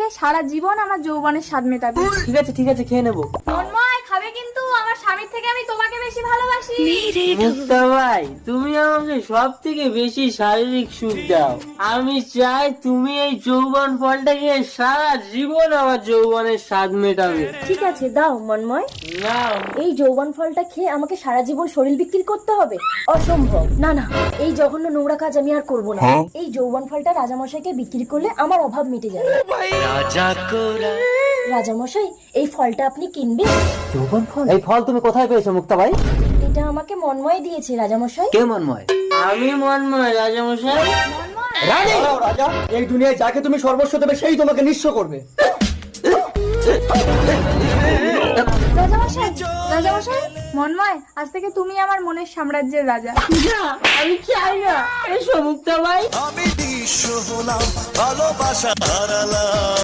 খেয়ে সারা জীবন আমার যৌবনের স্বাদ মেটাবে। ঠিক আছে খেয়ে নেবো। মন্ময় খাবে কিন্তু, আমার স্বামীর থেকে আমি তোমাকে বেশি ভালোবাসি। মুক্তা ভাই, তুমি আমাকে সব থেকে বেশি শারীরিক সুখ দাও। আমি চাই তুমি এই যৌবন ফলটা খেয়ে সারা জীবন আমার যৌবনের স্বাদ মেটাবে। ঠিক আছে দাও মন্ময়। না, এই যৌবন ফলটা খেয়ে আমাকে সারা জীবন শরীর বিক্রি করতে হবে? অসম্ভব। না না, এই জঘন্য নোংরা কাজ আমি আর করব না। এই যৌবন ফলটা রাজামশাইকে বিক্রি করলে আমার অভাব মিটে যাবে। রাজামশাই, এই ফলটা আপনি কিনবেন? যৌবন ফল? এই ফল তুমি কোথায় পেয়েছো মুক্তা ভাই? এটা আমাকে মন্ময় দিয়েছে রাজামশাই। কে মন্ময়? আমি মন্ময় রাজামশাই। রাজা, এই দুনিয়ায় যাকে তুমি সর্বস্ব দেবে সেই তোমাকে নিঃস্ব করবে। রাজামশাই, রাজামশাই, মন্ময়, আজ থেকে তুমি আমার মনের সাম্রাজ্যের রাজা। না, আমি চাই না। এসো মুক্তা ভাই। আমি নিঃস্ব হলাম, ভালোবাসা হারালাম।